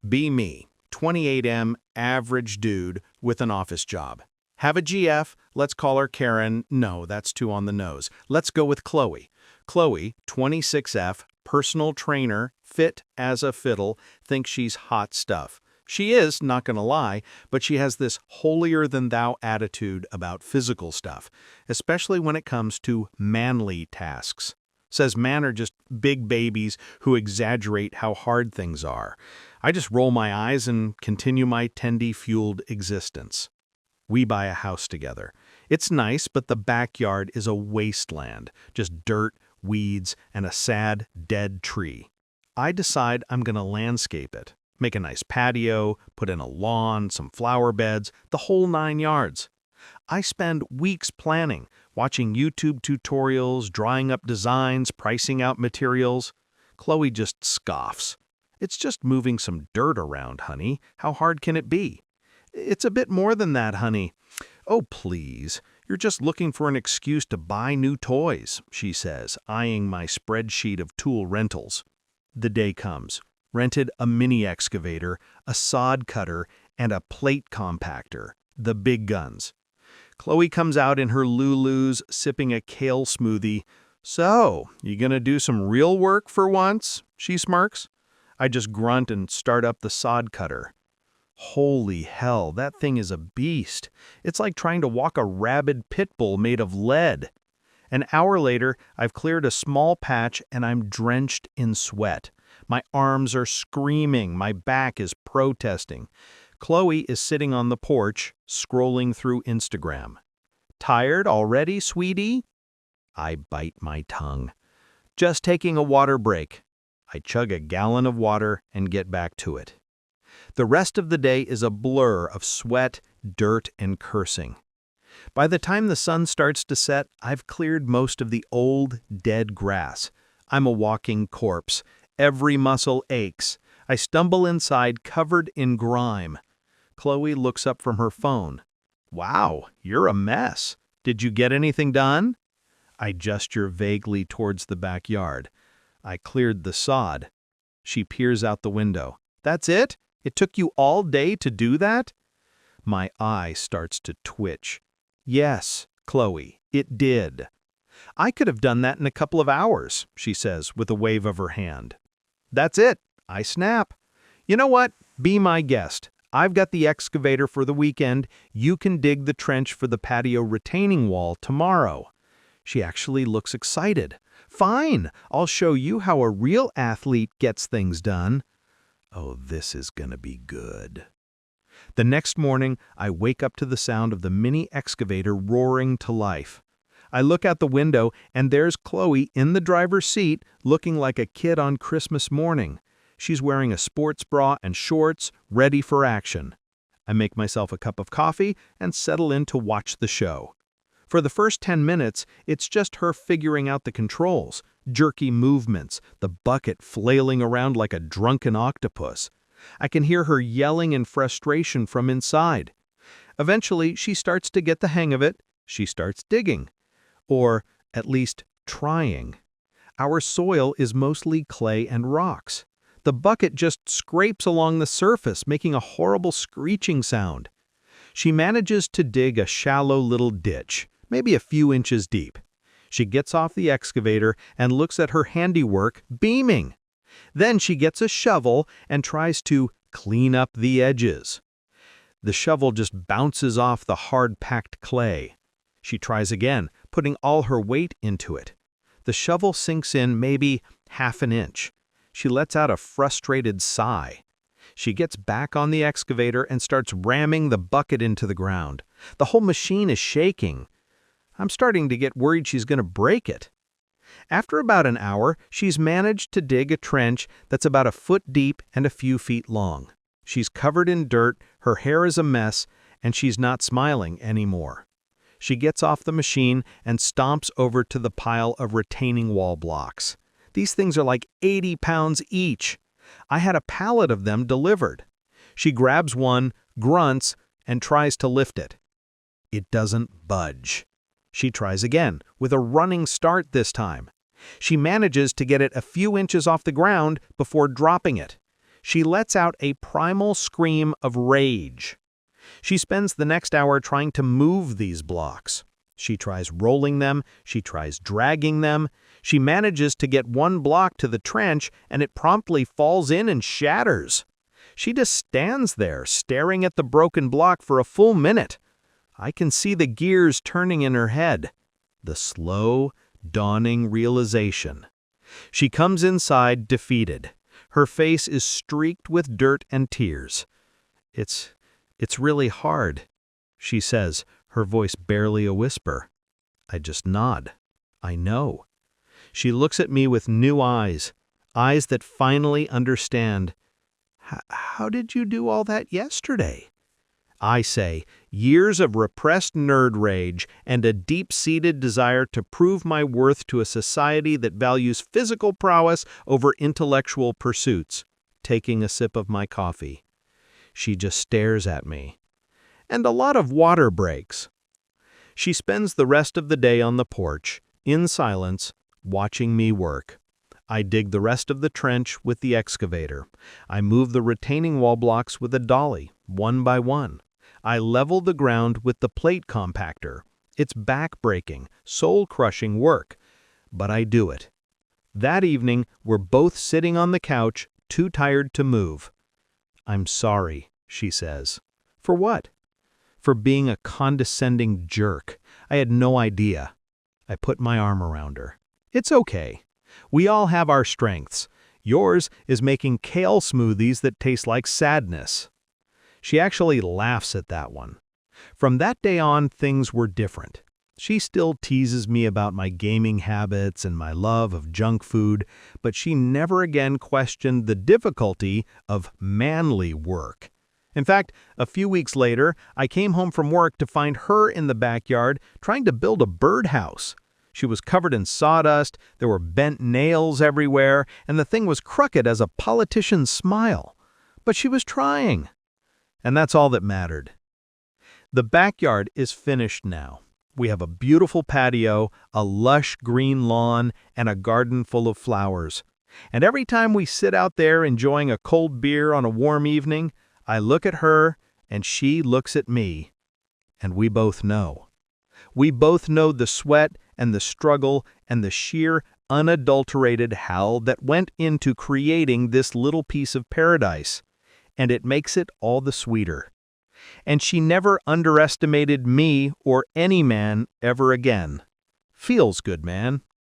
Be me, 28M, average dude with an office job. Have a GF, let's call her Karen. No, that's too on the nose. Let's go with Chloe. Chloe, 26F, personal trainer, fit as a fiddle, thinks she's hot stuff. She is, not gonna lie, but she has this holier-than-thou attitude about physical stuff, especially when it comes to manly tasks. Says men are just big babies who exaggerate how hard things are. I just roll my eyes and continue my Tendi-fueled existence. We buy a house together. It's nice, but the backyard is a wasteland, just dirt, weeds, and a sad, dead tree. I decide I'm gonna landscape it. Make a nice patio, put in a lawn, some flower beds, the whole 9 yards. I spend weeks planning, watching YouTube tutorials, drawing up designs, pricing out materials. Chloe just scoffs. It's just moving some dirt around, honey. How hard can it be? It's a bit more than that, honey. Oh, please. You're just looking for an excuse to buy new toys, she says, eyeing my spreadsheet of tool rentals. The day comes. Rented a mini excavator, a sod cutter, and a plate compactor, the big guns. Chloe comes out in her Lulus, sipping a kale smoothie. So, you gonna do some real work for once? She smirks. I just grunt and start up the sod cutter. Holy hell, that thing is a beast. It's like trying to walk a rabid pit bull made of lead. An hour later, I've cleared a small patch and I'm drenched in sweat. My arms are screaming, my back is protesting. Chloe is sitting on the porch, scrolling through Instagram. Tired already, sweetie? I bite my tongue. Just taking a water break. I chug a gallon of water and get back to it. The rest of the day is a blur of sweat, dirt, and cursing. By the time the sun starts to set, I've cleared most of the old, dead grass. I'm a walking corpse. Every muscle aches. I stumble inside, covered in grime. Chloe looks up from her phone. Wow, you're a mess. Did you get anything done? I gesture vaguely towards the backyard. I cleared the sod. She peers out the window. That's it? It took you all day to do that? My eye starts to twitch. Yes, Chloe, it did. I could have done that in a couple of hours, she says with a wave of her hand. That's it, I snap. You know what? Be my guest. I've got the excavator for the weekend. You can dig the trench for the patio retaining wall tomorrow. She actually looks excited. Fine, I'll show you how a real athlete gets things done. Oh, this is gonna be good. The next morning, I wake up to the sound of the mini excavator roaring to life. I look out the window, and there's Chloe in the driver's seat, looking like a kid on Christmas morning. She's wearing a sports bra and shorts, ready for action. I make myself a cup of coffee and settle in to watch the show. For the first 10 minutes, it's just her figuring out the controls, jerky movements, the bucket flailing around like a drunken octopus. I can hear her yelling in frustration from inside. Eventually, she starts to get the hang of it. She starts digging. Or, at least, trying. Our soil is mostly clay and rocks. The bucket just scrapes along the surface, making a horrible screeching sound. She manages to dig a shallow little ditch, maybe a few inches deep. She gets off the excavator and looks at her handiwork, beaming. Then she gets a shovel and tries to clean up the edges. The shovel just bounces off the hard-packed clay. She tries again, putting all her weight into it. The shovel sinks in maybe half an inch. She lets out a frustrated sigh. She gets back on the excavator and starts ramming the bucket into the ground. The whole machine is shaking. I'm starting to get worried she's going to break it. After about an hour, she's managed to dig a trench that's about a foot deep and a few feet long. She's covered in dirt, her hair is a mess, and she's not smiling anymore. She gets off the machine and stomps over to the pile of retaining wall blocks. These things are like 80 pounds each. I had a pallet of them delivered. She grabs one, grunts, and tries to lift it. It doesn't budge. She tries again, with a running start this time. She manages to get it a few inches off the ground before dropping it. She lets out a primal scream of rage. She spends the next hour trying to move these blocks. She tries rolling them, she tries dragging them. She manages to get one block to the trench, and it promptly falls in and shatters. She just stands there, staring at the broken block for a full minute. I can see the gears turning in her head. The slow, dawning realization. She comes inside defeated. Her face is streaked with dirt and tears. It's really hard," she says, her voice barely a whisper. I just nod. I know. She looks at me with new eyes, eyes that finally understand. How did you do all that yesterday?" I say, years of repressed nerd rage and a deep-seated desire to prove my worth to a society that values physical prowess over intellectual pursuits, taking a sip of my coffee. She just stares at me. And a lot of water breaks. She spends the rest of the day on the porch, in silence, watching me work. I dig the rest of the trench with the excavator. I move the retaining wall blocks with a dolly, one by one. I level the ground with the plate compactor. It's back-breaking, soul-crushing work. But I do it. That evening, we're both sitting on the couch, too tired to move. "I'm sorry," she says. "For what?" "For being a condescending jerk. I had no idea." I put my arm around her. "It's okay. We all have our strengths. Yours is making kale smoothies that taste like sadness." She actually laughs at that one. From that day on, things were different. She still teases me about my gaming habits and my love of junk food, but she never again questioned the difficulty of manly work. In fact, a few weeks later, I came home from work to find her in the backyard trying to build a birdhouse. She was covered in sawdust, there were bent nails everywhere, and the thing was crooked as a politician's smile. But she was trying. And that's all that mattered. The backyard is finished now. We have a beautiful patio, a lush green lawn, and a garden full of flowers. And every time we sit out there enjoying a cold beer on a warm evening, I look at her and she looks at me. And we both know. We both know the sweat and the struggle and the sheer, unadulterated hell that went into creating this little piece of paradise. And it makes it all the sweeter. And she never underestimated me or any man ever again. Feels good, man.